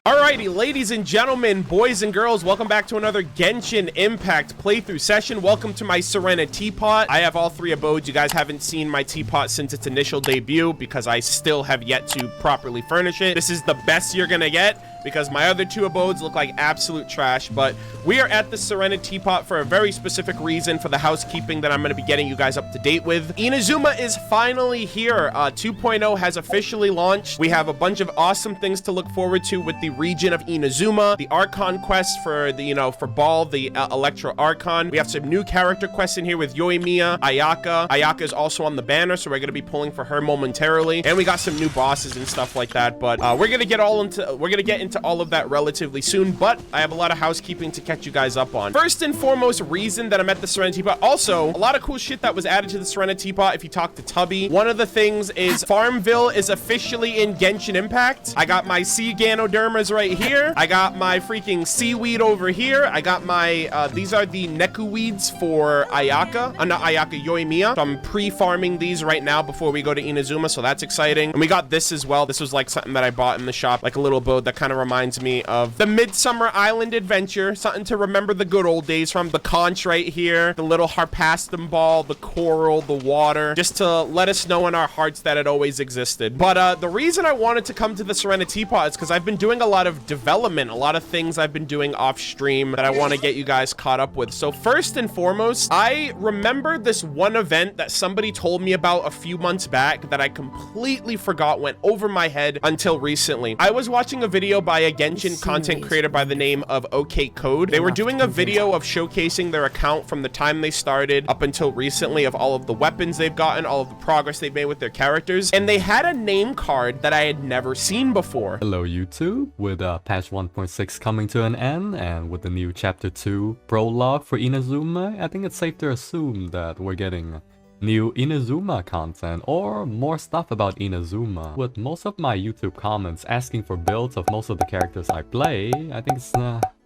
Alrighty, ladies and gentlemen, boys and girls, welcome back to another Genshin Impact playthrough session. Welcome to my Serenitea Pot. I have all three abodes. You guys haven't seen my teapot since its initial debut because I still have yet to properly furnish it. This is the best you're gonna get because my other two abodes look like absolute trash, but we are at the Serenitea Pot for a very specific reason, for the housekeeping that I'm going to be getting you guys up to date with. Inazuma is finally here. 2.0 has officially launched. We have a bunch of awesome things to look forward to with the region of Inazuma, the Archon quest for the, for Ball, the Electro Archon. We have some new character quests in here with Yoimiya, Ayaka. Ayaka is also on the banner, so we're going to be pulling for her momentarily. And we got some new bosses and stuff like that, but we're going to get into all of that relatively soon, but I have a lot of housekeeping to catch you guys up on. First and foremost reason that I'm at the Serenitea Pot, also a lot of cool shit that was added to the Serenitea Pot if you talk to Tubby. One of the things is Farmville is officially in Genshin Impact. I got my sea Ganodermas right here. I got my freaking seaweed over here. I got my, these are the Neku weeds for Ayaka. Not Ayaka, Yoimiya. So I'm pre-farming these right now before we go to Inazuma, so that's exciting. And we got this as well. This was like something that I bought in the shop, like a little boat that kind of reminds me of the Midsummer Island adventure, something to remember the good old days from. The conch right here, the little harpastum ball, the coral, the water, just to let us know in our hearts that it always existed. But the reason I wanted to come to the Serenitea Pot is because I've been doing a lot of development, a lot of things I've been doing off stream that I want to get you guys caught up with. So first and foremost, I remember this one event that somebody told me about a few months back that I completely forgot, went over my head until recently. I was watching a video by a Genshin content creator by the name of OK Code. They were doing a video of showcasing their account from the time they started up until recently, of all of the weapons they've gotten, all of the progress they've made with their characters, and they had a name card that I had never seen before. Hello YouTube, with patch 1.6 coming to an end and with the new chapter 2 prologue for Inazuma, I think it's safe to assume that we're getting new Inazuma content or more stuff about Inazuma. With most of my YouTube comments asking for builds of most of the characters I play, I think it's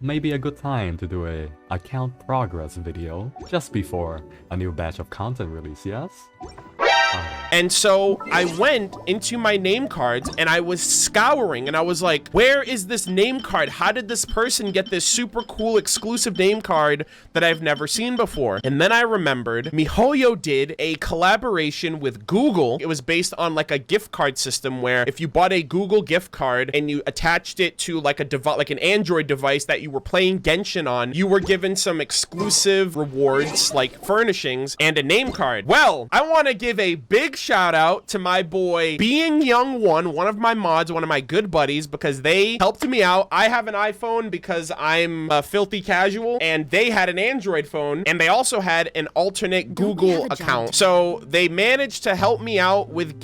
maybe a good time to do a account progress video just before a new batch of content release, yes? And so I went into my name cards and I was scouring and I was like, where is this name card? How did this person get this super cool exclusive name card that I've never seen before? And then I remembered MiHoYo did a collaboration with Google. It was based on like a gift card system where if you bought a Google gift card and you attached it to like an Android device that you were playing Genshin on, you were given some exclusive rewards like furnishings and a name card. Well, I want to give a big shout out to my boy Being Young one of my mods, one of my good buddies, because they helped me out. I have an iPhone because I'm filthy casual, and they had an Android phone, and they also had an alternate Google account. So they managed to help me out with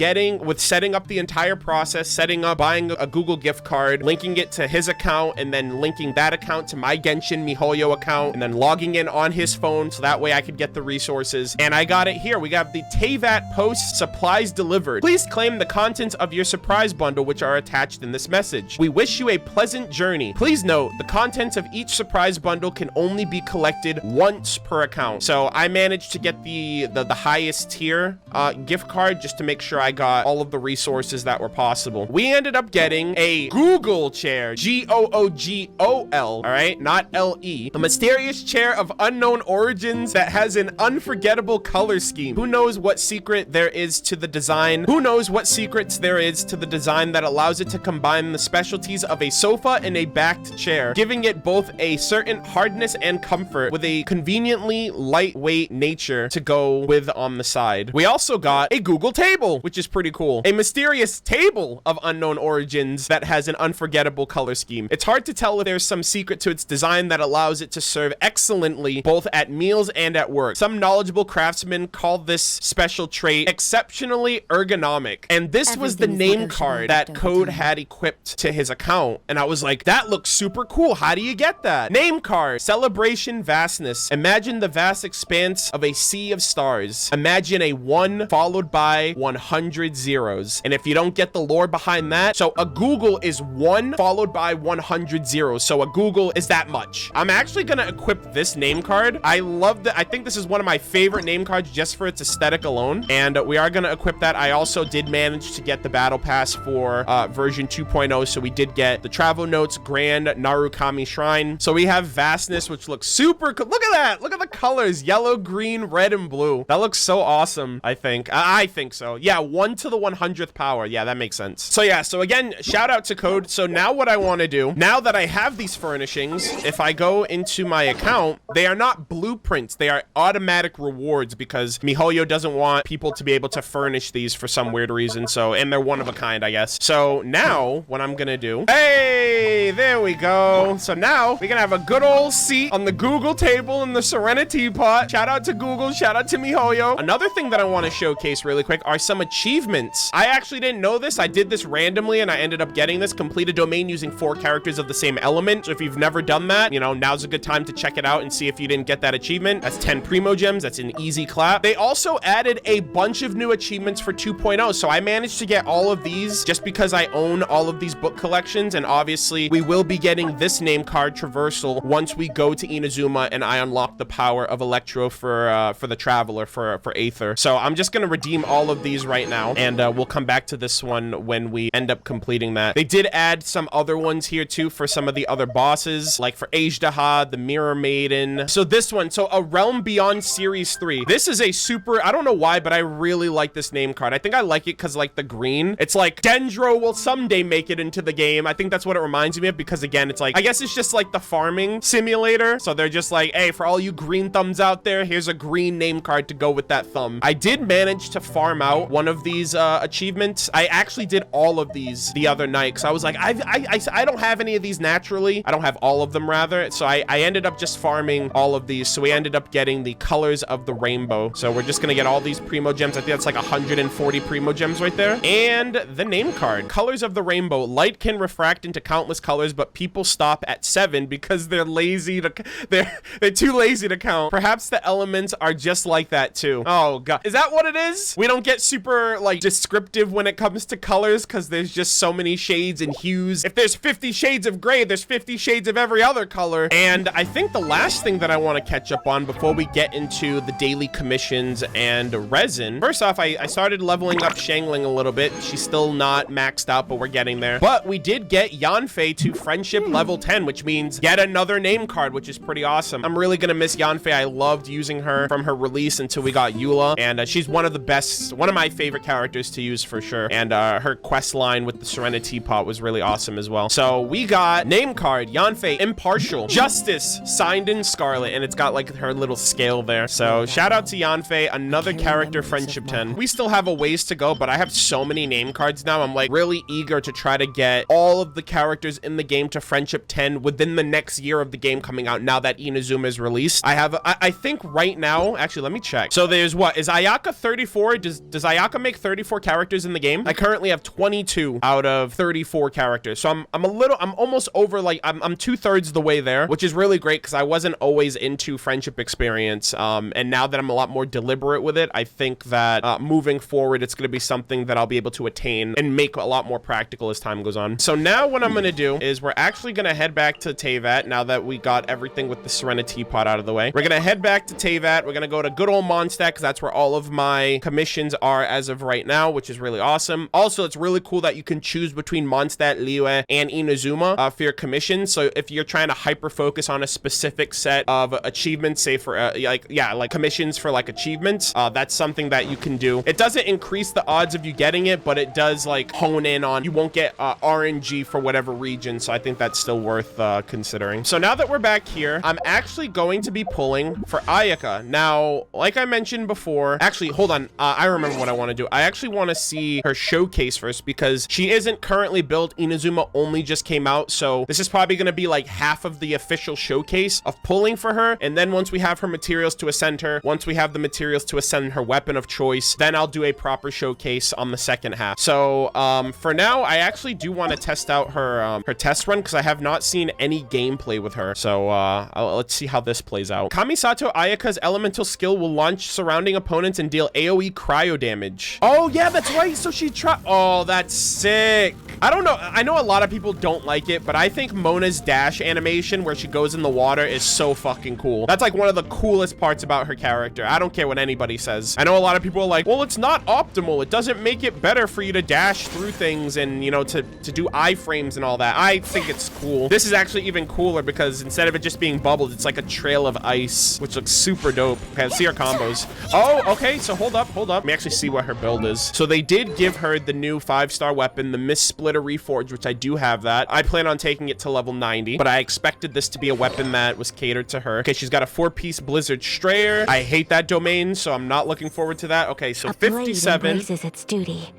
setting up the entire process, buying a Google gift card, linking it to his account, and then linking that account to my Genshin MiHoYo account, and then logging in on his phone so that way I could get the resources. And I got it here. We got the Teyvat Post supplies delivered. Please claim the contents of your surprise bundle which are attached in this message. We wish you a pleasant journey. Please note, the contents of each surprise bundle can only be collected once per account. So I managed to get the highest tier gift card just to make sure I got all of the resources that were possible. We ended up getting a Google chair, Googol, all right, not LE. A mysterious chair of unknown origins that has an unforgettable color scheme. Who knows what secret there is to the design? Who knows what secrets there is to the design that allows it to combine the specialties of a sofa and a backed chair, giving it both a certain hardness and comfort with a conveniently lightweight nature to go with on the side. We also got a Google table, which is pretty cool. A mysterious table of unknown origins that has an unforgettable color scheme. It's hard to tell if there's some secret to its design that allows it to serve excellently both at meals and at work. Some knowledgeable craftsmen call this special trait exceptionally ergonomic. And this was the name card that Code had equipped to his account. And I was like, that looks super cool. How do you get that? Name card, celebration vastness. Imagine the vast expanse of a sea of stars. Imagine a 1 followed by 100 zeros. And if you don't get the lore behind that, so a Google is 1 followed by 100 zeros. So a Google is that much. I'm actually going to equip this name card. I love that. I think this is one of my favorite name cards just for its aesthetic alone. And we are going gonna equip that. I also did manage to get the battle pass for version 2.0, so we did get the travel notes, Grand Narukami Shrine. So we have Vastness, which looks super cool. Look at that. Look at the colors, yellow, green, red, and blue. That looks so awesome, I think. I think so. Yeah, 1 to the 100th power. Yeah, that makes sense. So yeah, so again, shout out to Code. So now what I want to do, now that I have these furnishings, if I go into my account, they are not blueprints. They are automatic rewards because MiHoYo doesn't want people to be able to furnish these for some weird reason. So, and they're one of a kind, I guess. So now what I'm gonna do, hey, there we go. So now we can have a good old seat on the Google table in the Serenitea Pot. Shout out to Google, shout out to MiHoYo. Another thing that I want to showcase really quick are some achievements. I actually didn't know this. I did this randomly and I ended up getting this. Complete a domain using 4 characters of the same element. So if you've never done that, you know, now's a good time to check it out and see if you didn't get that achievement. That's 10 Primo Gems. That's an easy clap. They also added a bunch of new achievements for 2.0. So I managed to get all of these just because I own all of these book collections. And obviously we will be getting this name card traversal once we go to Inazuma and I unlock the power of Electro for the Traveler for Aether. So I'm just gonna redeem all of these right now, and we'll come back to this one when we end up completing that. They did add some other ones here too for some of the other bosses, like for Ajdaha, the Mirror Maiden. So this one, so A Realm Beyond Series 3. This is a super, I don't know why, but I really like this name card. I think I like it because like the green, it's like Dendro will someday make it into the game. I think that's what it reminds me of because again, it's like, I guess it's just like the farming simulator. So they're just like, hey, for all you green thumbs out there, here's a green name card to go with that thumb. I did manage to farm out one of these achievements. I actually did all of these the other night because I was like, I don't have any of these naturally. I don't have all of them rather. So I ended up just farming all of these. So we ended up getting the Colors of the Rainbow. So we're just gonna get all these Primo Gems. I think that's like 140 Primo Gems right there. And the name card, Colors of the Rainbow. Light can refract into countless colors, but people stop at 7 because they're lazy to, they're too lazy to count. Perhaps the elements are just like that too. Oh god, is that what it is? We don't get super like descriptive when it comes to colors because there's just so many shades and hues. If there's 50 shades of gray, there's 50 shades of every other color. And I think the last thing that I want to catch up on before we get into the daily commissions and resin, first off, I started leveling up Shangling a little bit. She's still not maxed out, but we're getting there. But we did get Yanfei to friendship level 10, which means get another name card, which is pretty awesome. I'm really gonna miss Yanfei. I loved using her from her release until we got Eula, and she's one of the best, one of my favorite characters to use for sure. And her quest line with the Serenitea Pot was really awesome as well. So we got name card Yanfei Impartial Justice signed in Scarlet, and it's got like her little scale there. So shout out to Yanfei, another character friendship 10. We still have a ways to go, but I have so many name cards now. I'm like really eager to try to get all of the characters in the game to friendship 10 within the next year of the game coming out now that Inazuma is released. I think right now, actually let me check. So there's what is Ayaka 34? Does Ayaka make 34 characters in the game? I currently have 22 out of 34 characters. So I'm almost over, like I'm 2/3 the way there, which is really great because I wasn't always into friendship experience. And now that I'm a lot more deliberate with it, I think that moving forward, it's going to be something that I'll be able to attain and make a lot more practical as time goes on. So now what I'm going to do is we're actually going to head back to Teyvat now that we got everything with the Serenitea Pot out of the way. We're going to head back to Teyvat. We're going to go to good old Mondstadt because that's where all of my commissions are as of right now, which is really awesome. Also, it's really cool that you can choose between Mondstadt, Liyue, and Inazuma for your commissions. So if you're trying to hyper focus on a specific set of achievements, say for like commissions for like achievements, that's something that you can do. It doesn't increase the odds of you getting it, but it does like hone in on, you won't get RNG for whatever region. So I think that's still worth considering. So now that we're back here, I'm actually going to be pulling for Ayaka. Now, like I mentioned before, actually, hold on. I remember what I want to do. I actually want to see her showcase first because she isn't currently built. Inazuma only just came out. So this is probably going to be like half of the official showcase of pulling for her. And then once we have her materials to ascend her, once we have the materials to ascend her weapon of choice, then I'll do a proper showcase on the second half. So for now, I actually do want to test out her test run because I have not seen any gameplay with her. So let's see how this plays out. Kamisato Ayaka's elemental skill will launch surrounding opponents and deal AoE cryo damage. Oh yeah, that's right. So she oh, that's sick. I don't know. I know a lot of people don't like it, but I think Mona's dash animation where she goes in the water is so fucking cool. That's like one of the coolest parts about her character. I don't care what anybody says. I know a lot of people are like, well, it's not optimal. It doesn't make it better for you to dash through things and, you know, to do iframes and all that. I think it's cool. This is actually even cooler because instead of it just being bubbled, it's like a trail of ice, which looks super dope. Okay, let's see her combos. Oh, okay. So hold up. Let me actually see what her build is. So they did give her the new 5-star weapon, the Miss Splitter Reforge, which I do have that. I plan on taking it to level 90, but I expected this to be a weapon that was catered to her. Okay, she's got a 4-piece Blizzard Strayer. I hate that domain, so I'm not looking forward to that. Okay, so 57. A blade embraces its duty,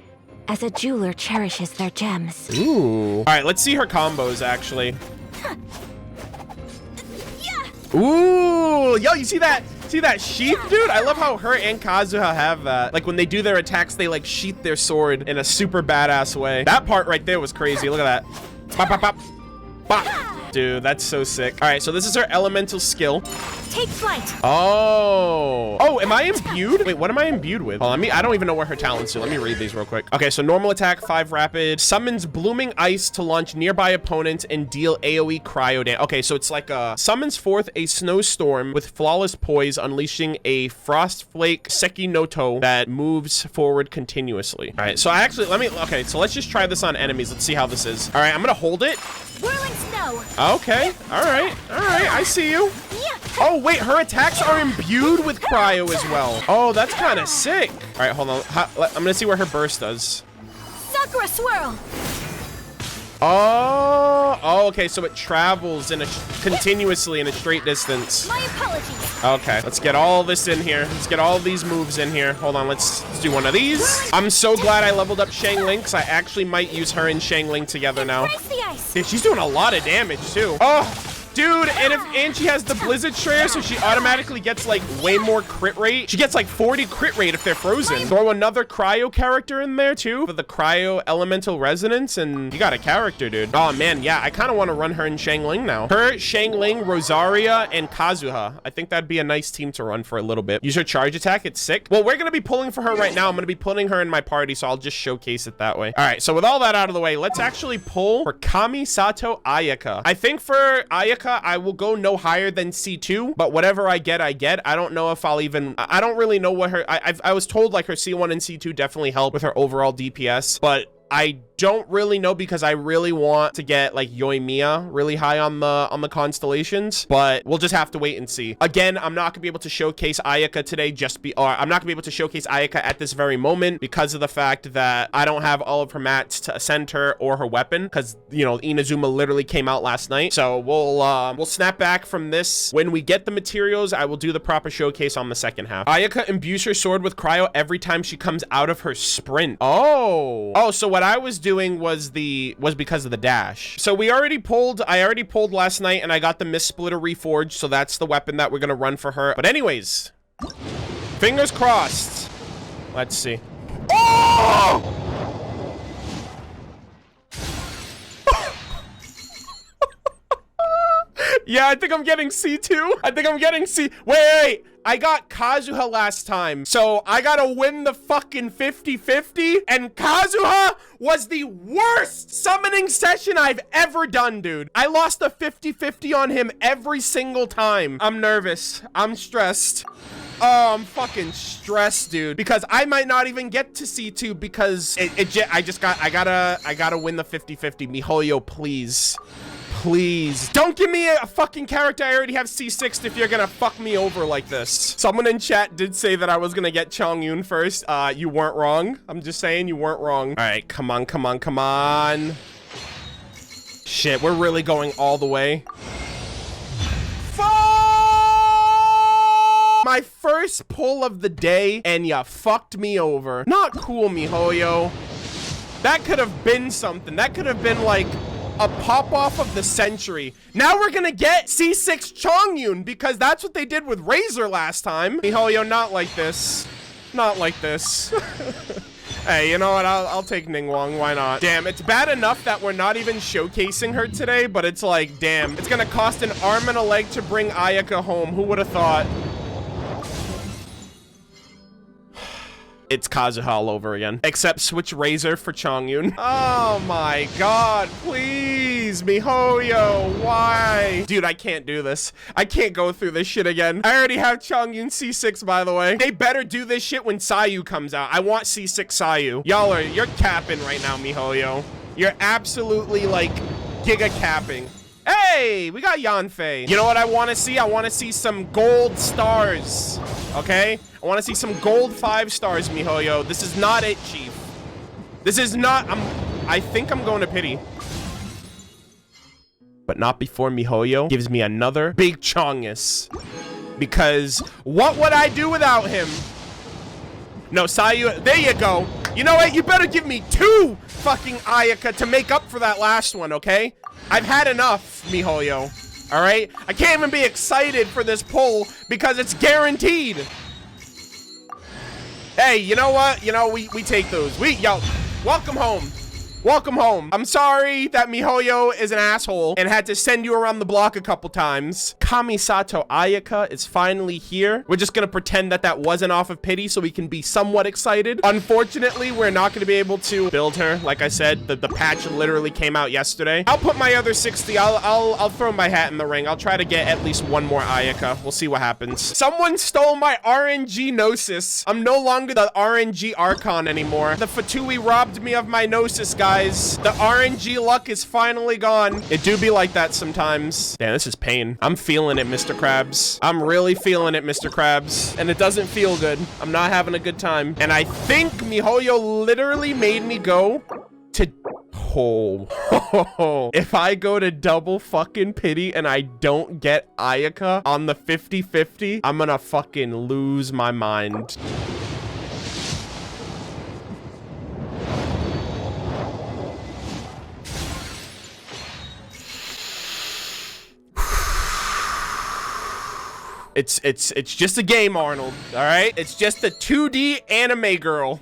as a jeweler cherishes their gems. Ooh. All right, let's see her combos, actually. Ooh, yo, you see that? See that sheath, dude? I love how her and Kazuha have that. Like when they do their attacks, they like sheath their sword in a super badass way. That part right there was crazy. Look at that. Pop, pop, pop. Pop. Dude, that's so sick. All right, so this is her elemental skill. Take flight. Oh, am I imbued? Wait, what am I imbued with? Oh, I don't even know what her talents do. Let me read these real quick. Okay, so normal attack, 5 rapid, summons blooming ice to launch nearby opponents and deal AoE cryo damage. Okay, so it's like summons forth a snowstorm with flawless poise, unleashing a frost flake Seki no To that moves forward continuously. All right, so okay, so let's just try this on enemies. Let's see how this is. All right, I'm gonna hold it. Whirling snow. Okay, all right, I see you. Oh, wait, her attacks are imbued with cryo as well. Oh, that's kind of sick. All right, hold on. I'm gonna see what her burst does. Sakura swirl. Oh, okay, so it travels continuously in a straight distance. My apologies. Okay, let's get all this in here. Let's get all these moves in here. Hold on, let's do one of these. I'm so glad I leveled up Shangling, because I actually might use her and Shangling together now. Embrace the ice. Yeah, she's doing a lot of damage, too. Oh, dude, and she has the Blizzard Strayer, so she automatically gets like way more crit rate. She gets like 40 crit rate if they're frozen. Throw another cryo character in there too for the cryo elemental resonance, and you got a character, dude. Oh man, yeah, I kind of want to run her in Shangling now. Her, Shangling, Rosaria, and Kazuha. I think that'd be a nice team to run for a little bit. Use her charge attack. It's sick. Well, we're gonna be pulling for her right now. I'm gonna be putting her in my party, so I'll just showcase it that way. All right, so with all that out of the way, let's actually pull for Kamisato Ayaka. I think for Ayaka, I will go no higher than C2, but whatever I get, I get. I don't know if I'll even, I don't really know what her, I was told like her C1 and C2 definitely help with her overall DPS, but I don't really know because I really want to get like Yoimiya really high on the constellations, but we'll just have to wait and see. Again, I'm not gonna be able to showcase Ayaka today I'm not gonna be able to showcase Ayaka at this very moment because of the fact that I don't have all of her mats to ascend her or her weapon because, you know, Inazuma literally came out last night. So we'll snap back from this. When we get the materials, I will do the proper showcase on the second half. Ayaka imbues her sword with cryo every time she comes out of her sprint. Oh, so what I was doing was because of the dash. So I already pulled last night and I got the Miss Splitter Reforged, so that's the weapon that we're gonna run for her. But anyways, fingers crossed. Let's see. Oh! Yeah, I think I'm getting C2. I think I'm getting C. Wait. I got Kazuha last time, so I gotta win the fucking 50-50, and Kazuha was the worst summoning session I've ever done, dude. I lost a 50-50 on him every single time. I'm nervous. I'm stressed. Oh, I'm fucking stressed, dude, because I might not even get to C2 because I gotta win the 50-50. Mihoyo, please. Please. Don't give me a fucking character I already have C6 if you're gonna fuck me over like this. Someone in chat did say that I was gonna get Chongyun first. You weren't wrong. I'm just saying you weren't wrong. All right, come on, come on, come on. Shit, we're really going all the way. My first pull of the day, and ya fucked me over. Not cool, Mihoyo. That could have been something. That could have been like a pop-off of the century. Now we're gonna get C6 Chongyun because that's what they did with Razor last time. Mihoyo, not like this. Not like this. Hey, you know what? I'll take Ningguang. Why not? Damn, it's bad enough that we're not even showcasing her today, but it's like, damn. It's gonna cost an arm and a leg to bring Ayaka home. Who would have thought? It's Kazuha all over again. Except switch Razor for Chongyun. Oh my god, please, MiHoYo, why? Dude, I can't do this. I can't go through this shit again. I already have Chongyun C6, by the way. They better do this shit when Sayu comes out. I want C6 Sayu. You're capping right now, MiHoYo. You're absolutely, like, giga capping. Hey, we got Yanfei. You know what I want to see? I want to see some gold stars, okay? I want to see some gold 5 stars, MiHoYo. This is not it, Chief. This is not, I think I'm going to pity. But not before MiHoYo gives me another big Chongus. Because what would I do without him? No, Sayu, there you go. You know what? You better give me 2 fucking Ayaka to make up for that last one, okay? I've had enough, MiHoYo. All right? I can't even be excited for this pull because it's guaranteed. Hey, you know what? You know, we take those. Yo, welcome home. Welcome home. I'm sorry that MiHoYo is an asshole and had to send you around the block a couple times. Kamisato Ayaka is finally here. We're just gonna pretend that that wasn't off of pity so we can be somewhat excited. Unfortunately, we're not gonna be able to build her. Like I said, the patch literally came out yesterday. I'll put my other 60. I'll throw my hat in the ring. I'll try to get at least 1 more Ayaka. We'll see what happens. Someone stole my RNG Gnosis. I'm no longer the RNG Archon anymore. The Fatui robbed me of my Gnosis, guys. The RNG luck is finally gone. It do be like that sometimes. Damn, this is pain. I'm feeling it, Mr. Krabs. I'm really feeling it, Mr. Krabs. And it doesn't feel good. I'm not having a good time. And I think MiHoYo literally made me go to... Oh. If I go to double fucking pity and I don't get Ayaka on the 50-50, I'm gonna fucking lose my mind. It's just a game, Arnold, all right? It's just a 2D anime girl.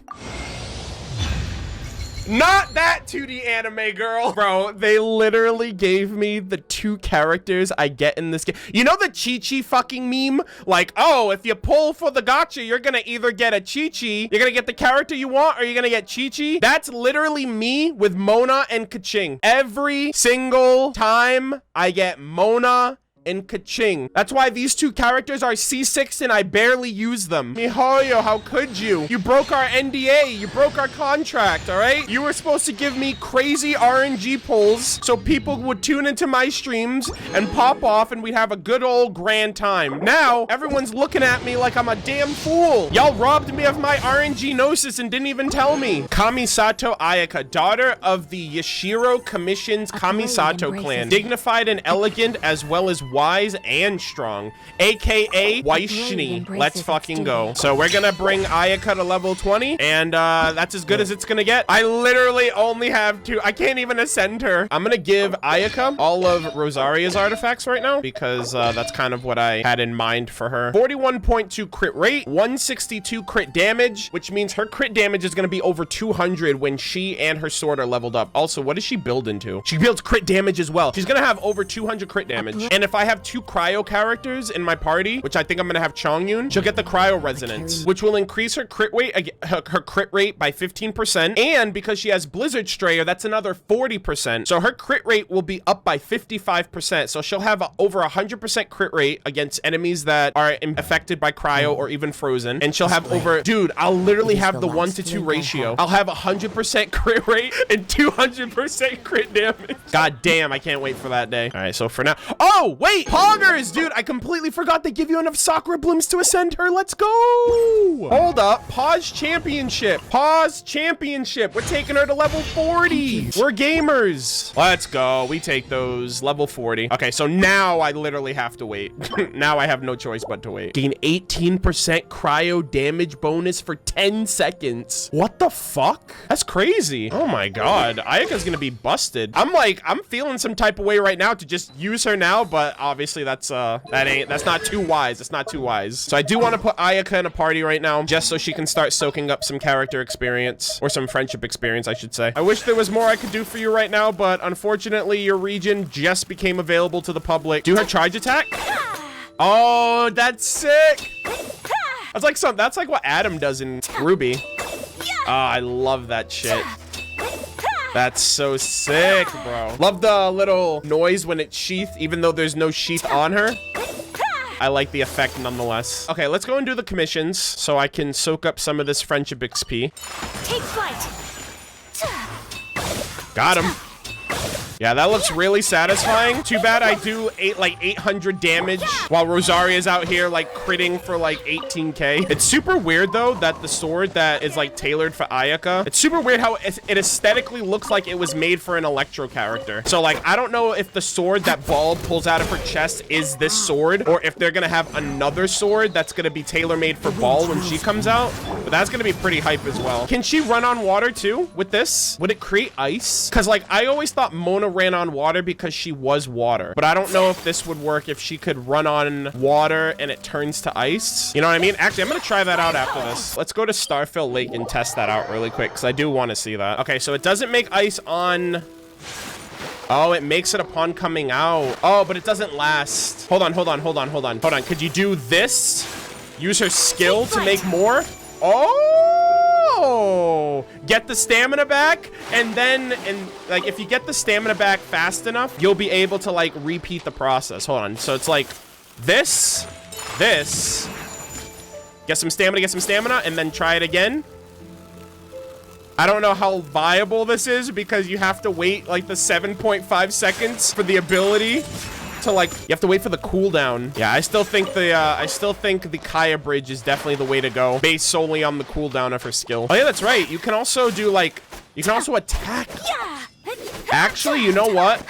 Not that 2D anime girl. Bro, they literally gave me the 2 characters I get in this game. You know the Chi-Chi fucking meme? Like, oh, if you pull for the gacha, you're gonna either get a Chi-Chi, you're gonna get the character you want, or you're gonna get Chi-Chi. That's literally me with Mona and Kaching. Every single time I get Mona and Kaching. That's why these 2 characters are C6 and I barely use them. MiHoYo, how could you? You broke our NDA. You broke our contract, all right? You were supposed to give me crazy RNG pulls so people would tune into my streams and pop off and we'd have a good old grand time. Now, everyone's looking at me like I'm a damn fool. Y'all robbed me of my RNG Gnosis and didn't even tell me. Kamisato Ayaka, daughter of the Yashiro Commission's Kamisato clan. Dignified and elegant as well as wise and strong, aka Waishni. Let's fucking go. So we're gonna bring Ayaka to level 20 and that's as good as it's gonna get. I literally only have 2. I can't even ascend her. I'm gonna give Ayaka all of Rosaria's artifacts right now because that's kind of what I had in mind for her. 41.2 crit rate, 162 crit damage, which means her crit damage is gonna be over 200 when she and her sword are leveled up. Also, what does she build into? She builds crit damage as well. She's gonna have over 200 crit damage. And if I have 2 cryo characters in my party, which I think I'm gonna have Chongyun, she'll get the cryo resonance, which will increase her crit rate by 15%. And because she has Blizzard Strayer, that's another 40%. So her crit rate will be up by 55%. So she'll have over 100% crit rate against enemies that are affected by cryo or even frozen. And she'll have over, dude, I'll literally have the 1-to-2 ratio. I'll have 100% crit rate and 200% crit damage. God damn, I can't wait for that day. All right, so for now, oh, wait, Poggers, dude, I completely forgot they give you enough Sakura Blooms to ascend her. Let's go. Hold up. Pause championship. Pause championship. We're taking her to level 40. We're gamers. Let's go. We take those. Level 40. Okay, so now I literally have to wait. Now I have no choice but to wait. Gain 18% cryo damage bonus for 10 seconds. What the fuck? That's crazy. Oh my god. Ayaka's gonna be busted. I'm feeling some type of way right now to just use her now, but obviously that's not too wise. It's not too wise. So I do want to put Ayaka in a party right now just so she can start soaking up some character experience, or some friendship experience, I should say. I wish there was more I could do for you right now, but unfortunately your region just became available to the public. Do her charge attack. Oh, that's sick. That's like what Adam does in Ruby. Oh, I love that shit. That's so sick, bro. Love the little noise when it's sheath, even though there's no sheath on her. I like the effect nonetheless. Okay, let's go and do the commissions so I can soak up some of this friendship XP. Take flight. Got him. Yeah, that looks really satisfying. Too bad I do 800 damage while Rosaria's out here like critting for like 18k. It's super weird though that the sword that is like tailored for Ayaka, it's super weird how it aesthetically looks like it was made for an Electro character. So like, I don't know if the sword that Ball pulls out of her chest is this sword, or if they're gonna have another sword that's gonna be tailor-made for Ball when she comes out. But that's gonna be pretty hype as well. Can she run on water too with this? Would it create ice? Because like, I always thought Mona ran on water because she was water, but I don't know if this would work if she could run on water and it turns to ice. You know what I mean? Actually, I'm gonna try that out after this. Let's go to Starfill Lake and test that out really quick because I do want to see that. Okay, so it doesn't make ice on... Oh, it makes it upon coming out. Oh, but it doesn't last. Hold on. Could you do this? Use her skill to make more? Oh, get the stamina back, and then like if you get the stamina back fast enough, you'll be able to like repeat the process. Hold on. So it's like this, get some stamina, and then try it again. I don't know how viable this is because you have to wait like the 7.5 seconds for the ability to like, you have to wait for the cooldown. Yeah, I still think the Kaya bridge is definitely the way to go based solely on the cooldown of her skill. Oh yeah, that's right. You can also do like, you can also attack. Actually, you know what?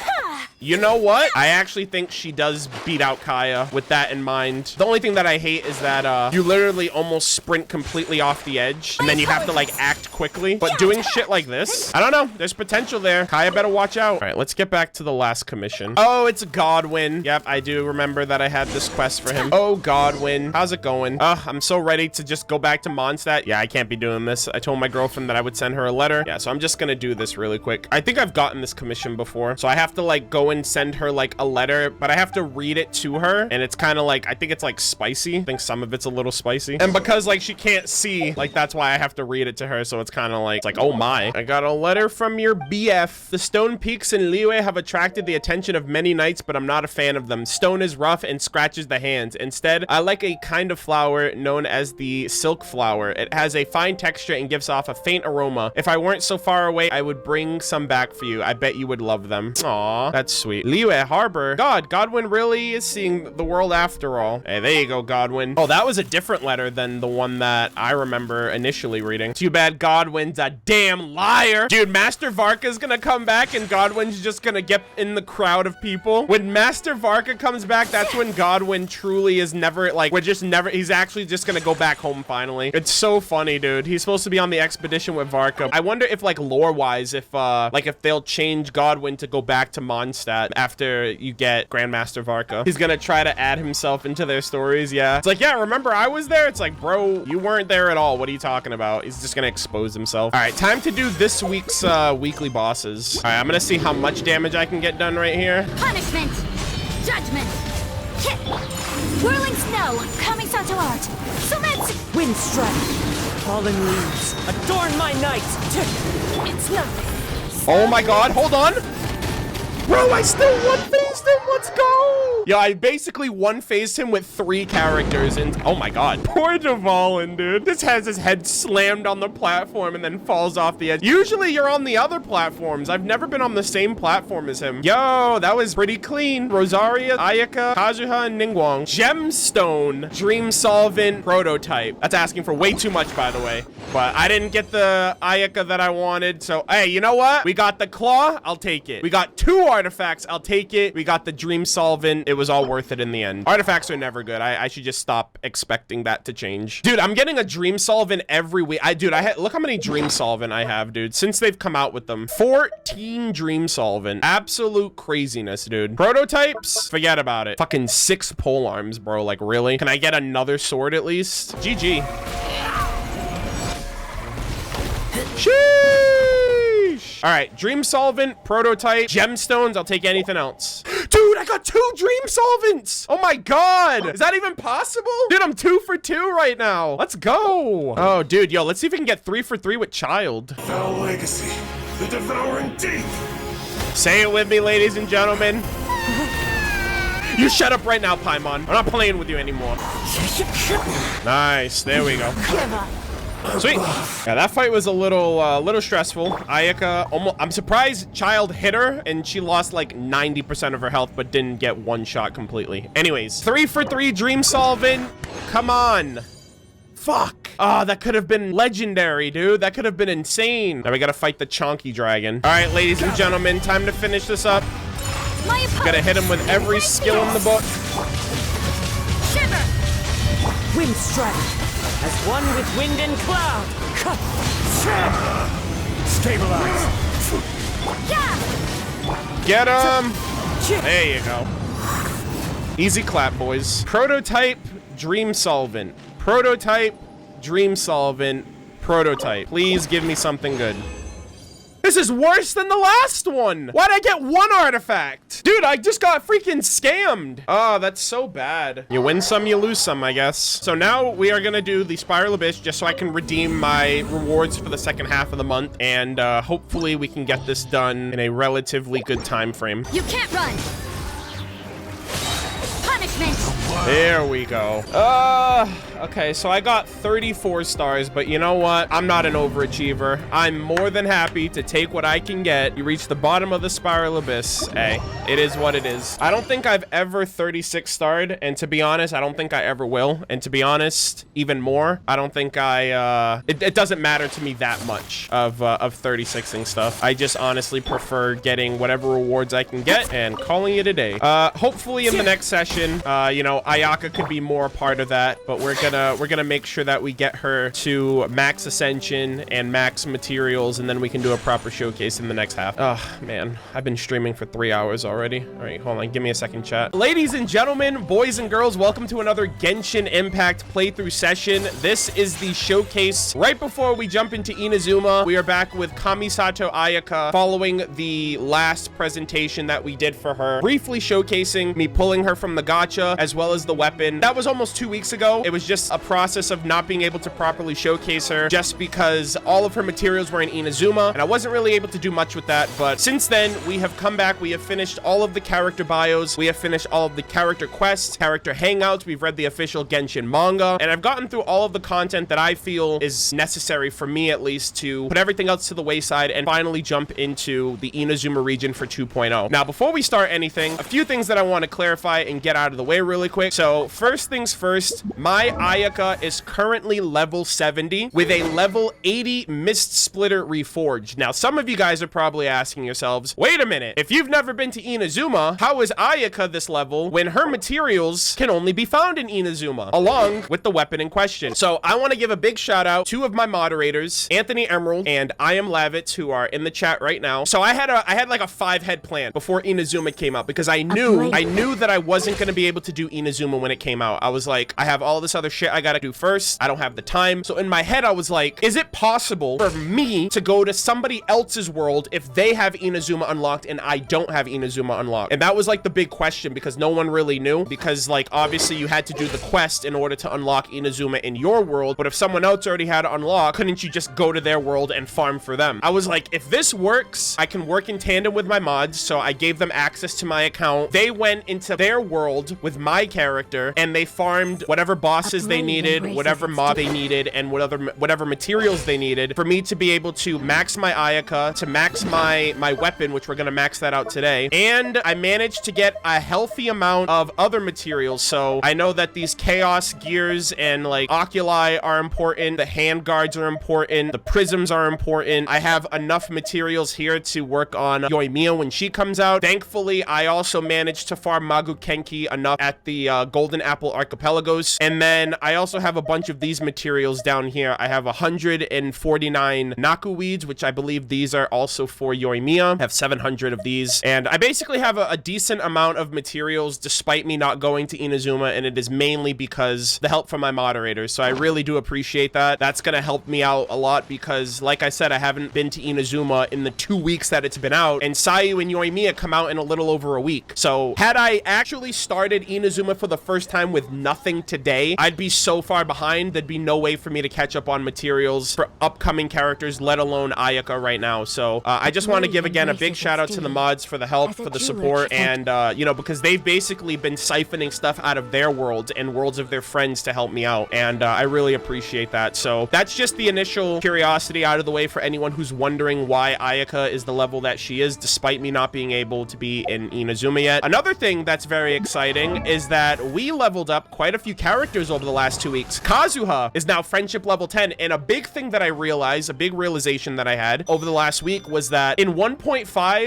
I actually think she does beat out Kaya with that in mind. The only thing that I hate is that you literally almost sprint completely off the edge and then you have to like act quickly. But doing shit like this, I don't know. There's potential there. Kaya better watch out. All right, let's get back to the last commission. Oh, it's Godwin. Yep, I do remember that I had this quest for him. Oh, Godwin. How's it going? I'm so ready to just go back to Mondstadt. Yeah, I can't be doing this. I told my girlfriend that I would send her a letter. Yeah, so I'm just gonna do this really quick. I think I've gotten this commission before, so I have to like go and send her like a letter, but I have to read it to her, and it's kind of like, I think it's like spicy. I think some of it's a little spicy, and because like she can't see, like that's why I have to read it to her, so it's kind of like, oh my. I got a letter from your BF. The stone peaks in Liyue have attracted the attention of many knights, but I'm not a fan of them. Stone is rough and scratches the hands. Instead, I like a kind of flower known as the silk flower. It has a fine texture and gives off a faint aroma. If I weren't so far away, I would bring some back for you. I bet you would love them. Aw, that's sweet. Liyue Harbor. God, Godwin really is seeing the world after all. Hey, there you go, Godwin. Oh, that was a different letter than the one that I remember initially reading. Too bad Godwin's a damn liar. Dude, Master Varka's gonna come back and Godwin's just gonna get in the crowd of people. When Master Varka comes back, that's when Godwin truly is never, like, he's actually just gonna go back home finally. It's so funny, dude. He's supposed to be on the expedition with Varka. I wonder if, like, lore-wise, if they'll change Godwin to go back to Mondstadt after you get Grandmaster Varka. He's gonna try to add himself into their stories. Yeah, it's like, yeah, remember I was there? It's like, bro, you weren't there at all. What are you talking about? He's just gonna expose himself. All right, time to do this week's weekly bosses. All right, I'm gonna see how much damage I can get done right here. Punishment. Judgment. Hit. Whirling snow. Kamisato art. Cement. Wind strike. Fallen leaves. Adorn my night. It's nothing. Oh my god, hold on. Bro, I still one-phased him. Let's go. Yeah, I basically one-phased him with 3 characters, and oh my god. Poor Dvalin, dude. This has his head slammed on the platform and then falls off the edge. Usually you're on the other platforms. I've never been on the same platform as him. Yo, that was pretty clean. Rosaria, Ayaka, Kazuha, and Ningguang. Gemstone, Dream Solvent, Prototype. That's asking for way too much, by the way. But I didn't get the Ayaka that I wanted, so hey, you know what? We got the Claw. I'll take it. We got 2 artifacts. I'll take it. We got the Dream Solvent. It was all worth it in the end. Artifacts are never good. I should just stop expecting that to change. Dude, I'm getting a Dream Solvent every week. Look how many Dream Solvent I have, dude, since they've come out with them. 14 Dream Solvent. Absolute craziness, dude. Prototypes? Forget about it. Fucking 6 pole arms, bro. Like, really? Can I get another sword at least? GG. Sheesh. All right, dream solvent, prototype, gemstones. I'll take anything else. Dude, I got 2 dream solvents. Oh my God. Is that even possible? Dude, I'm 2 for 2 right now. Let's go. Oh, dude, yo, let's see if we can get 3 for 3 with child. Foul legacy, the devouring deep. Say it with me, ladies and gentlemen. You shut up right now, Paimon. I'm not playing with you anymore. Nice. There we go. Sweet. Yeah, that fight was a little stressful. Ayaka almost, I'm surprised Child hit her and she lost like 90% of her health but didn't get one shot completely. Anyways, 3 for 3 dream solving. Come on. Fuck. Oh, that could have been legendary, dude. That could have been insane. Now we gotta fight the chonky dragon. All right, ladies and gentlemen, time to finish this up. Gotta hit him with every skill in the book. Shiver! Wind strike, as one with wind and cloud. Stabilize. Get him! There you go. Easy clap, boys. Prototype, dream solvent. Prototype, dream solvent, prototype. Please give me something good. This is worse than the last one. Why'd I get 1 artifact? Dude, I just got freaking scammed. Oh, that's so bad. You win some, you lose some, I guess. So now we are gonna do the Spiral Abyss just so I can redeem my rewards for the second half of the month. And hopefully we can get this done in a relatively good time frame. You can't run! Punishment! There we go. Okay, so I got 34 stars, but you know what? I'm not an overachiever. I'm more than happy to take what I can get. You reach the bottom of the Spiral Abyss. Hey, it is what it is. I don't think I've ever 36 starred, and to be honest, I don't think I ever will. And to be honest, even more, I don't think it doesn't matter to me that much of 36ing stuff. I just honestly prefer getting whatever rewards I can get and calling it a day. Hopefully in the next session, you know, Ayaka could be more a part of that, but we're gonna make sure that we get her to max ascension and max materials, and then we can do a proper showcase in the next half. Oh man, I've been streaming for 3 hours already. All right, hold on, give me a second, chat. Ladies and gentlemen, boys and girls, welcome to another Genshin Impact playthrough session. This is the showcase. Right before we jump into Inazuma, we are back with Kamisato Ayaka following the last presentation that we did for her, briefly showcasing me pulling her from the gacha as well as the weapon. That was almost 2 weeks ago. It was just a process of not being able to properly showcase her just because all of her materials were in Inazuma and I wasn't really able to do much with that. But since then, we have come back. We have finished all of the character bios. We have finished all of the character quests, character hangouts. We've read the official Genshin manga, and I've gotten through all of the content that I feel is necessary for me, at least, to put everything else to the wayside and finally jump into the Inazuma region for 2.0. Now, before we start anything, a few things that I want to clarify and get out of the way really quick. So first things first, my Ayaka is currently level 70 with a level 80 Mist Splitter Reforged. Now, some of you guys are probably asking yourselves, wait a minute, if you've never been to Inazuma, how is Ayaka this level when her materials can only be found in Inazuma, along with the weapon in question? So I want to give a big shout out to 2 of my moderators, Anthony Emerald and I Am Lavitz, who are in the chat right now. So I had like a 5-head plan before Inazuma came out because I knew that I wasn't going to be able to do Inazuma when it came out. I was like, I have all this other shit I gotta do first. I don't have the time. So in my head, I was like, is it possible for me to go to somebody else's world if they have Inazuma unlocked and I don't have Inazuma unlocked? And that was like the big question because no one really knew, because like obviously you had to do the quest in order to unlock Inazuma in your world, but if someone else already had it unlocked, couldn't you just go to their world and farm for them? I was like, if this works, I can work in tandem with my mods. So I gave them access to my account. They went into their world with my character and they farmed whatever bosses they needed, whatever mob they needed, and whatever materials they needed for me to be able to max my Ayaka, to max my weapon, which we're gonna max that out today. And I managed to get a healthy amount of other materials. So I know that these chaos gears and like oculi are important, the hand guards are important, the prisms are important. I have enough materials here to work on Yoimiya when she comes out. Thankfully, I also managed to farm Magu Kenki enough stuff at the Golden Apple Archipelagos. And then I also have a bunch of these materials down here. I have 149 Naku weeds, which I believe these are also for Yoimiya. I have 700 of these. And I basically have a decent amount of materials despite me not going to Inazuma, and it is mainly because the help from my moderators. So I really do appreciate that. That's gonna help me out a lot because, like I said, I haven't been to Inazuma in the 2 weeks that it's been out, and Sayu and Yoimiya come out in a little over a week. So had I actually started Inazuma for the first time with nothing today, I'd be so far behind, there'd be no way for me to catch up on materials for upcoming characters, let alone Ayaka right now. So I just want to give again a big shout out to the mods for the help, for the support, and you know, because they've basically been siphoning stuff out of their worlds and worlds of their friends to help me out, and I really appreciate that. So that's just the initial curiosity out of the way for anyone who's wondering why Ayaka is the level that she is, despite me not being able to be in Inazuma yet. Another thing that's very exciting is that we leveled up quite a few characters over the last 2 weeks. Kazuha is now friendship level 10, and a big thing that I realized, a big realization that I had over the last week was that in 1.5,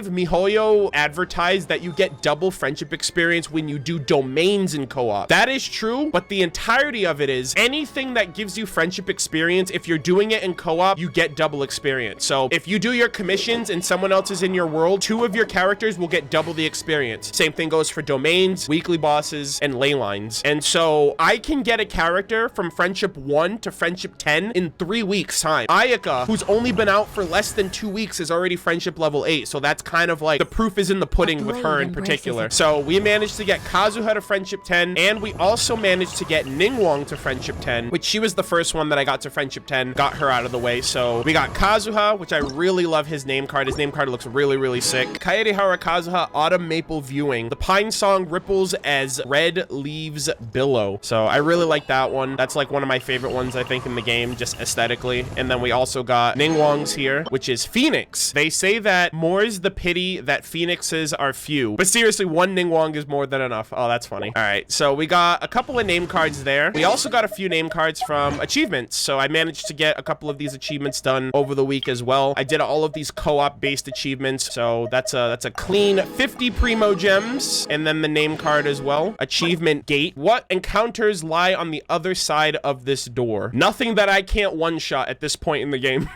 MiHoYo advertised that you get double friendship experience when you do domains in co-op. That is true, but the entirety of it is anything that gives you friendship experience, if you're doing it in co-op, you get double experience. So if you do your commissions and someone else is in your world, 2 of your characters will get double the experience. Same thing goes for domains, weekly bosses, and ley lines. And so I can get a character from friendship 1 to friendship 10 in 3 weeks time. Ayaka, who's only been out for less than 2 weeks, is already friendship level 8. So that's kind of like the proof is in the pudding with her in particular. So we managed to get Kazuha to friendship 10, and we also managed to get Ningguang to friendship 10, which she was the first one that I got to friendship 10, got her out of the way. So we got Kazuha, which I really love his name card. His name card looks really, really sick. Kaerihara Kazuha, Autumn Maple Viewing. The Pine Song ripples as red leaves billow. So I really like that one. That's like one of my favorite ones, I think, in the game, just aesthetically. And then we also got Ningguang's here, which is Phoenix. They say that more's the pity that phoenixes are few. But seriously, one Ningguang is more than enough. Oh, that's funny. All right, so we got a couple of name cards there. We also got a few name cards from achievements. So I managed to get a couple of these achievements done over the week as well. I did all of these co-op based achievements. So that's a clean 50 Primo Gems, and then the name card as well. Achievement Gate. What encounters lie on the other side of this door? Nothing that I can't one-shot at this point in the game.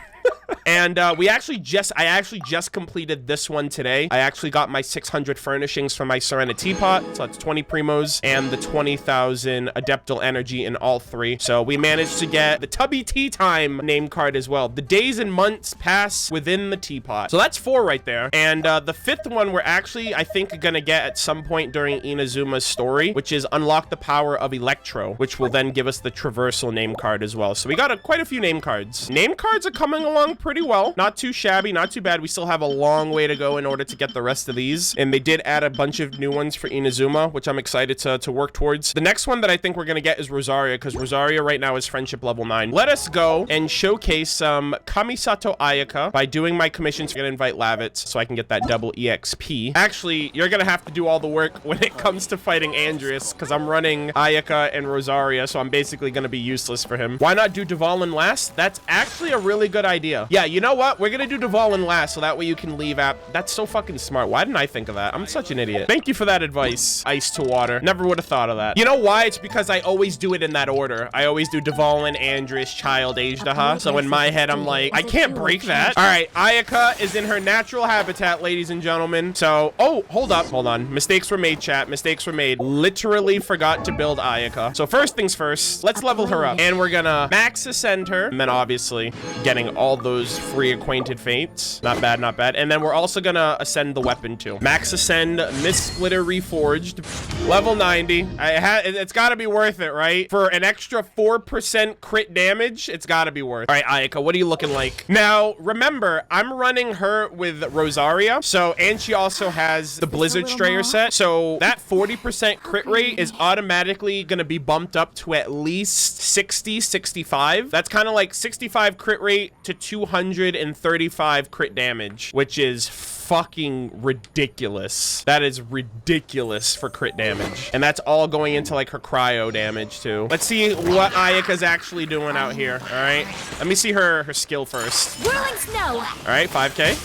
And I actually just completed this one today. I actually got my 600 furnishings from my Serenitea Pot, so that's 20 primos and the 20,000 Adeptal energy in all 3. So we managed to get the Tubby Tea Time name card as well. The days and months pass within the teapot. So that's 4 right there. And the 5th one we're actually, I think, gonna get at some point during Inazuma's story, which is unlock the power of Electro, which will then give us the traversal name card as well. So we got quite a few name cards. Name cards are coming along pretty well. Not too shabby, not too bad. We still have a long way to go in order to get the rest of these. And they did add a bunch of new ones for Inazuma, which I'm excited to work towards. The next one that I think we're going to get is Rosaria, because Rosaria right now is friendship level 9. Let us go and showcase some Kamisato Ayaka by doing my commissions. I'm going to invite Lavitz so I can get that double EXP. Actually, you're going to have to do all the work when it comes to fighting Andreas, because I'm running Ayaka and Rosaria, so I'm basically going to be useless for him. Why not do Dvalin last? That's actually a really good idea. Yeah, you know what? We're gonna do Dvalin last, so that way you can leave That's so fucking smart. Why didn't I think of that? I'm such an idiot. Thank you for that advice, Ice to Water. Never would have thought of that. You know why? It's because I always do it in that order. I always do Dvalin, Andreas, Child, Ajdaha. So in my head, I'm like, I can't break that. All right, Ayaka is in her natural habitat, ladies and gentlemen. So, oh, hold up. Hold on. Mistakes were made, chat. Mistakes were made. Literally forgot to build Ayaka. So first things first, let's level her up. And we're gonna max ascend her. And then obviously getting all those free acquainted fates. Not bad, not bad. And then we're also gonna ascend the weapon too. Max ascend, Mist Splitter Reforged, level 90. It's gotta be worth it, right? For an extra 4% crit damage, it's gotta be worth it. All right, Ayaka, what are you looking like? Now, remember, I'm running her with Rosaria. So, and she also has the Blizzard Strayer set. So that 40% crit rate is automatically gonna be bumped up to at least 60, 65. That's kind of like 65 crit rate to 235 crit damage, which is fucking ridiculous. That is ridiculous for crit damage. And that's all going into like her cryo damage too. Let's see what Ayaka's actually doing out here. All right, let me see her skill first. Whirling snow. All right, 5k.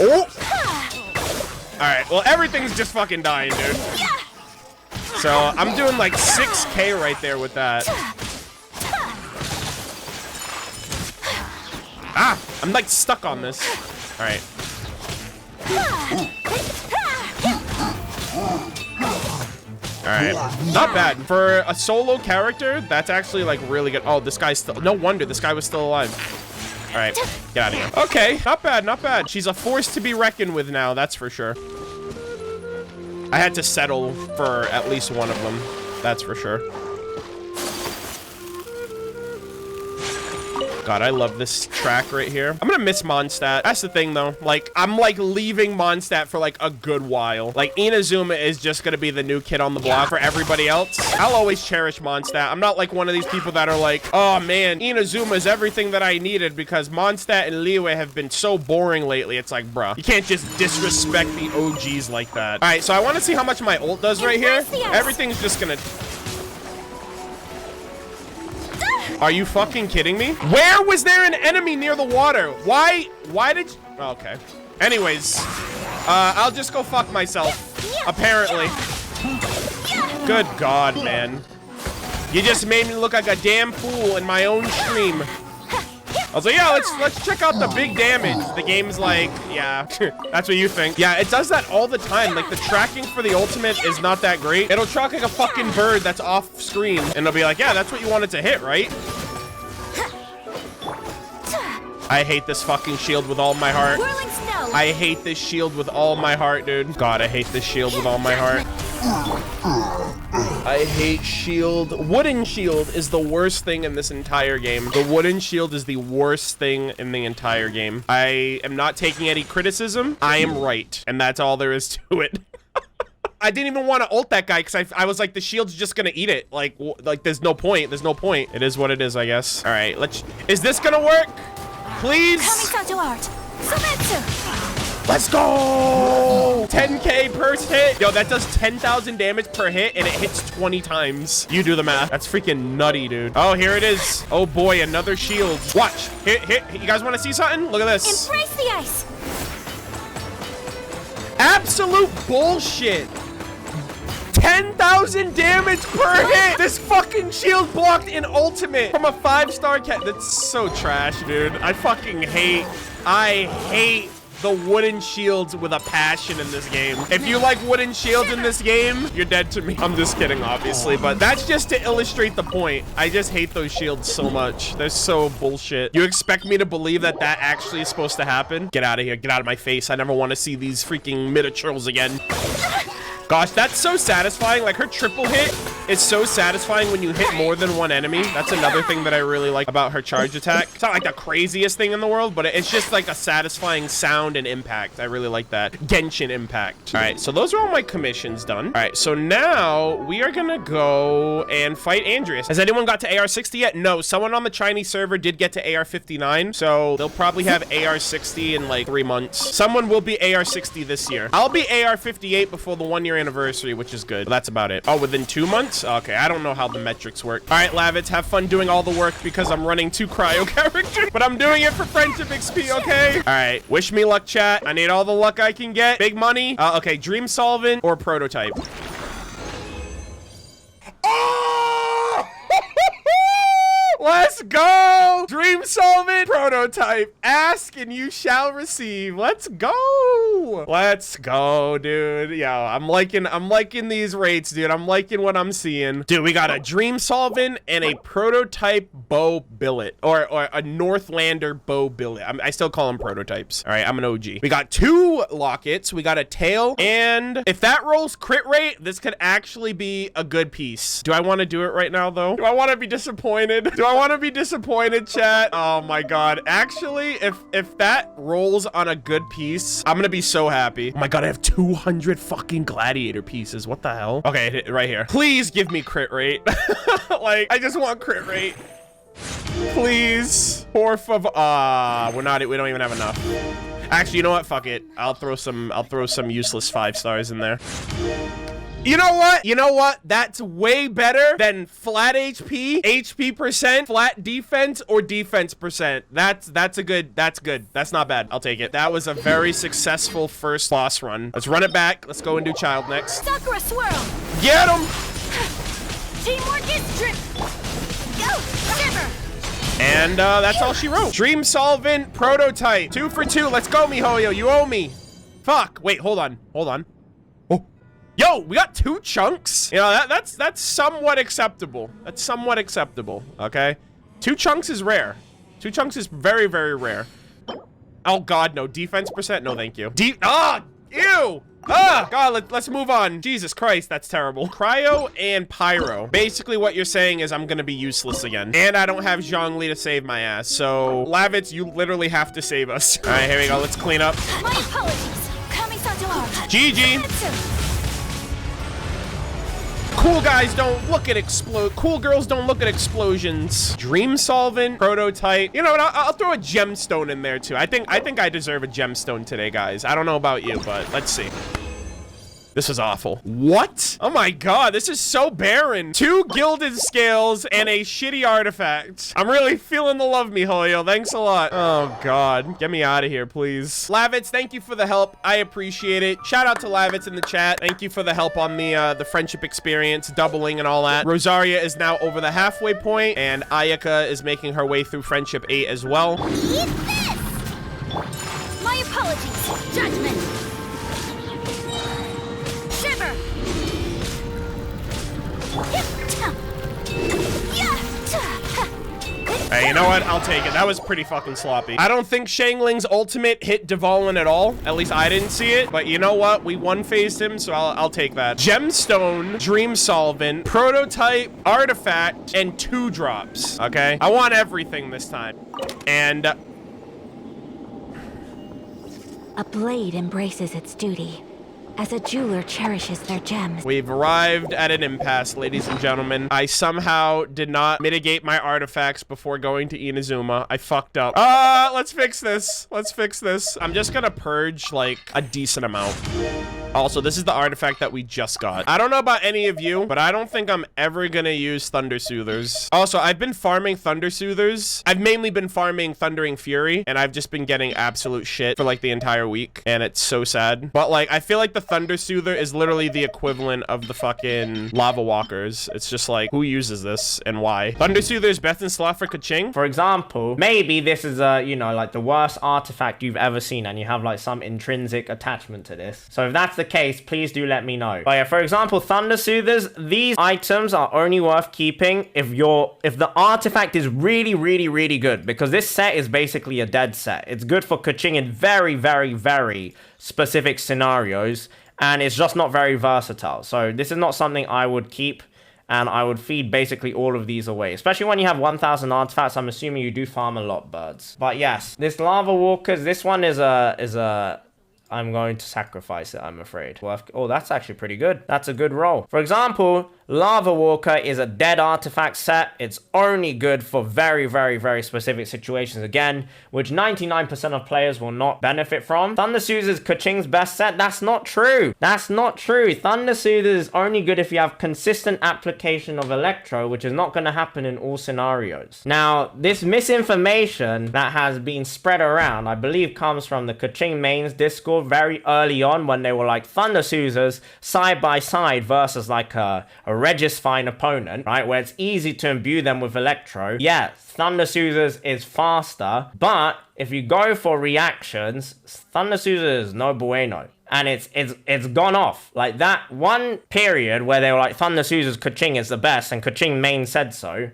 Oh. All right, well, everything's just fucking dying, dude. So I'm doing like 6K right there with that. Ah, I'm like stuck on this. All right. All right, not bad. For a solo character, that's actually like really good. Oh, this guy's still, no wonder this guy was still alive. All right, get out of here. Okay, not bad, not bad. She's a force to be reckoned with now, that's for sure. I had to settle for at least one of them, that's for sure. God, I love this track right here. I'm gonna miss Mondstadt. That's the thing though. Like, I'm like leaving Mondstadt for like a good while. Like, Inazuma is just gonna be the new kid on the block for everybody else. I'll always cherish Mondstadt. I'm not like one of these people that are like, oh man, Inazuma is everything that I needed because Mondstadt and Liyue have been so boring lately. It's like, bruh, you can't just disrespect the OGs like that. All right, so I want to see how much my ult does right here. Everything's just gonna... Are you fucking kidding me? Where was there an enemy near the water? Why did you... Okay. Anyways, I'll just go fuck myself, apparently. Good God, man. You just made me look like a damn fool in my own stream. I was like, yeah, let's check out the big damage. The game's like, yeah, that's what you think. Yeah, it does that all the time. Like, the tracking for the ultimate is not that great. It'll track like a fucking bird that's off screen, and it'll be like, yeah, that's what you wanted to hit, right? I hate this fucking shield with all my heart. I hate this shield with all my heart, dude. God, I hate this shield with all my heart. I hate shield. Wooden shield is the worst thing in this entire game. The wooden shield is the worst thing in the entire game. I am not taking any criticism. I am right. And that's all there is to it. I didn't even want to ult that guy because I was like, the shield's just going to eat it. Like, there's no point. There's no point. It is what it is, I guess. All right, is this going to work? Please? Let's go! 10K per hit. Yo, that does 10,000 damage per hit, and it hits 20 times. You do the math. That's freaking nutty, dude. Oh, here it is. Oh, boy, another shield. Watch. Hit. You guys want to see something? Look at this. Embrace the ice. Absolute bullshit. 10,000 damage per hit. This fucking shield blocked in ultimate from a 5-star cat. That's so trash, dude. I hate the wooden shields with a passion in this game. If you like wooden shields in this game, you're dead to me. I'm just kidding, obviously, but that's just to illustrate the point. I just hate those shields so much. They're so bullshit. You expect me to believe that that actually is supposed to happen? Get out of here. Get out of my face. I never want to see these freaking miniatures again. Gosh, that's so satisfying. Like, her triple hit is so satisfying when you hit more than one enemy. That's another thing that I really like about her charge attack. It's not like the craziest thing in the world, but it's just like a satisfying sound and impact. I really like that. Genshin impact. All right, so those are all my commissions done. All right, so now we are gonna go and fight Andreas. Has anyone got to AR-60 yet? No, someone on the Chinese server did get to AR-59, so they'll probably have AR-60 in like 3 months. Someone will be AR-60 this year. I'll be AR-58 before the 1-year anniversary, which is good. But that's about it. Oh, within 2 months? Okay, I don't know how the metrics work. All right, Lavitz, have fun doing all the work because I'm running 2 cryo characters, but I'm doing it for friendship XP, okay? All right, wish me luck, chat. I need all the luck I can get. Big money. Okay, Dream Solvent or Prototype. Oh! Let's go! Dream Solvent, Prototype. Ask and you shall receive. Let's go! Let's go, dude. Yo, I'm liking these rates, dude. I'm liking what I'm seeing. Dude, we got a Dream Solvent and a Prototype Bow Billet. Or a Northlander Bow Billet. I still call them prototypes. All right, I'm an OG. We got 2 lockets. We got a tail. And if that rolls crit rate, this could actually be a good piece. Do I want to do it right now, though? Do I want to be disappointed? Do I want to be disappointed, chat? Oh my god. Actually, if that rolls on a good piece, I'm gonna be so happy. Oh my god, I have 200 fucking gladiator pieces. What the hell? Okay, right here. Please give me crit rate. Like, I just want crit rate. Please. Por favor. We don't even have enough. Actually, you know what? Fuck it. I'll throw some useless 5 stars in there. You know what? You know what? That's way better than flat HP, HP percent, flat defense, or defense percent. That's good. That's not bad. I'll take it. That was a very successful first boss run. Let's run it back. Let's go and do Child next. Sakura swirl. Get him! Teamwork is trip. Go, Shiver. And that's all she wrote. Dream Solvent Prototype. 2 for 2. Let's go, MiHoYo. You owe me. Fuck. Wait, hold on. Hold on. Oh. Yo, we got 2 chunks. You know, that's somewhat acceptable. That's somewhat acceptable, okay? 2 chunks is rare. 2 chunks is very, very rare. Oh, God, no. Defense percent? No, thank you. Ew. God, let's move on. Jesus Christ, that's terrible. Cryo and Pyro. Basically, what you're saying is I'm gonna be useless again. And I don't have Zhongli to save my ass. So, Lavitz, you literally have to save us. All right, here we go. Let's clean up. My apologies. Kamisato Ayaka. GG. Cool guys don't look at cool girls don't look at explosions. Dream Solvent Prototype. You know what? I'll throw a gemstone in there too. I think I deserve a gemstone today, guys. I don't know about you, but let's see. This is awful. What? Oh my God, this is so barren. 2 gilded scales and a shitty artifact. I'm really feeling the love, MiHoYo. Thanks a lot. Oh God, get me out of here, please. Lavitz, thank you for the help. I appreciate it. Shout out to Lavitz in the chat. Thank you for the help on the friendship experience, doubling and all that. Rosaria is now over the halfway point, and Ayaka is making her way through friendship 8 as well. Eat this! My apologies. Judgment. Shiver. Hey, you know what? I'll take it. That was pretty fucking sloppy. I don't think Shangling's ultimate hit Dvalin at all. At least I didn't see it. But you know what? We one-phased him, so I'll take that. Gemstone, Dream Solvent, Prototype, Artifact, and 2 drops. Okay? I want everything this time. And... A blade embraces its duty, as a jeweler cherishes their gems. We've arrived at an impasse, ladies and gentlemen. I somehow did not mitigate my artifacts before going to Inazuma. I fucked up. Let's fix this. Let's fix this. I'm just gonna purge, like, a decent amount. Also, this is the artifact that we just got. I don't know about any of you, but I don't think I'm ever gonna use Thunder Soothers. Also, I've been farming Thunder Soothers. I've mainly been farming Thundering Fury, and I've just been getting absolute shit for, like, the entire week, and it's so sad. But, like, I feel like the Thunder Soother is literally the equivalent of the fucking Lava Walkers. It's just like, who uses this and why? Thunder Soother is best in slot for Kaching. For example, maybe this is you know, like the worst artifact you've ever seen and you have like some intrinsic attachment to this. So if that's the case, please do let me know. But yeah, for example, Thunder Soothers, these items are only worth keeping if the artifact is really, really, really good, because this set is basically a dead set. It's good for Kaching in very, very, very specific scenarios, and it's just not very versatile. So this is not something I would keep, and I would feed basically all of these away. Especially when you have 1,000 artifacts, I'm assuming you do farm a lot, birds. But yes, this Lava Walkers, this one is a I'm going to sacrifice it, I'm afraid. Oh, that's actually pretty good. That's a good roll. For example, Lava Walker is a dead artifact set. It's only good for very, very, very specific situations, again, which 99% of players will not benefit from. Thunder Soother is Kaching's best set. That's not true. That's not true. Thunder Soother is only good if you have consistent application of Electro, which is not going to happen in all scenarios. Now, this misinformation that has been spread around, I believe, comes from the Kaching mains Discord very early on, when they were like Thunder Soothers side by side versus like a Regisfine opponent, right, where it's easy to imbue them with Electro. Yeah, Thunder Soothers is faster, but if you go for reactions, Thunder Soothers is no bueno. And it's gone off. Like, that one period where they were like, Thunder Soothers Kaching is the best, and Kaching main said so,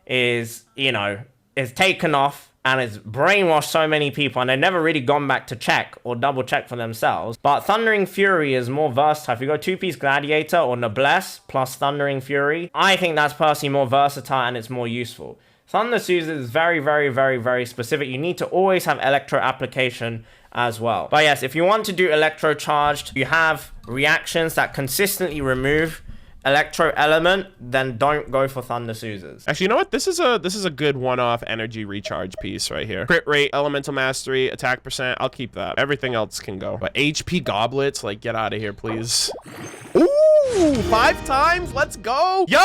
is, you know, is taken off, and it's brainwashed so many people, and they've never really gone back to check or double check for themselves. But Thundering Fury is more versatile. If you go 2-piece Gladiator or Noblesse plus Thundering Fury, I think that's personally more versatile and it's more useful. Thunder Soothers is very, very, very, very specific. You need to always have Electro application as well. But yes, if you want to do Electro Charged, you have reactions that consistently remove Electro element, then don't go for Thunder Soothers. Actually, you know what? This is a good one-off energy recharge piece right here. Crit rate, elemental mastery, attack percent. I'll keep that. Everything else can go. But HP goblets, like, get out of here, please. Ooh! Ooh, 5 times. Let's go. Yo,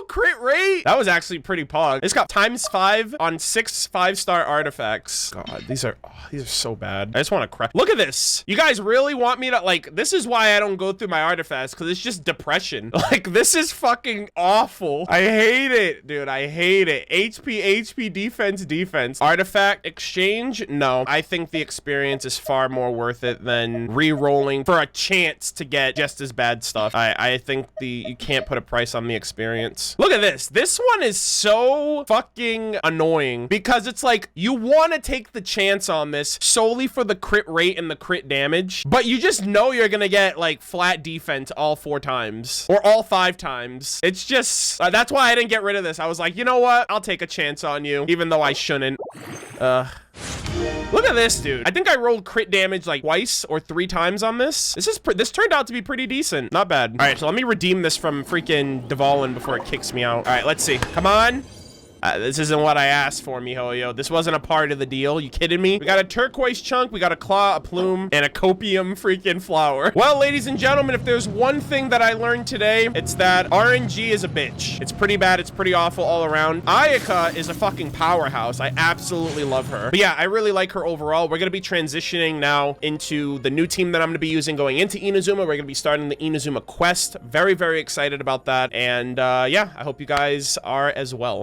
crit rate. That was actually pretty pog. It's got ×5 on 6 5-star artifacts. God, these are so bad. I just want to crack. Look at this. You guys really want me to, like, this is why I don't go through my artifacts, because it's just depression. Like, this is fucking awful. I hate it, dude. I hate it. HP, defense. Artifact exchange? No. I think the experience is far more worth it than re-rolling for a chance to get just as bad stuff. I think you can't put a price on the experience. Look at this. This one is so fucking annoying because it's like you want to take the chance on this solely for the crit rate and the crit damage, but you just know you're gonna get like flat defense all 4 times or all 5 times. It's just that's why I didn't get rid of this. I was like, you know what? I'll take a chance on you, even though I shouldn't. Look at this, dude. I think I rolled crit damage like twice or 3 times on this. This turned out to be pretty decent. Not bad. All right, so let me redeem this from freaking Dvalin before it kicks me out. All right, let's see. Come on. This isn't what I asked for, miHoYo. This wasn't a part of the deal. You kidding me? We got a turquoise chunk, we got a claw, a plume, and a copium freaking flower. Well, ladies and gentlemen, if there's one thing that I learned today, it's that RNG is a bitch. It's pretty bad. It's pretty awful all around. Ayaka is a fucking powerhouse. I absolutely love her. But yeah, I really like her overall. We're going to be transitioning now into the new team that I'm going to be using going into Inazuma. We're going to be starting the Inazuma quest. Very, very excited about that. And yeah, I hope you guys are as well.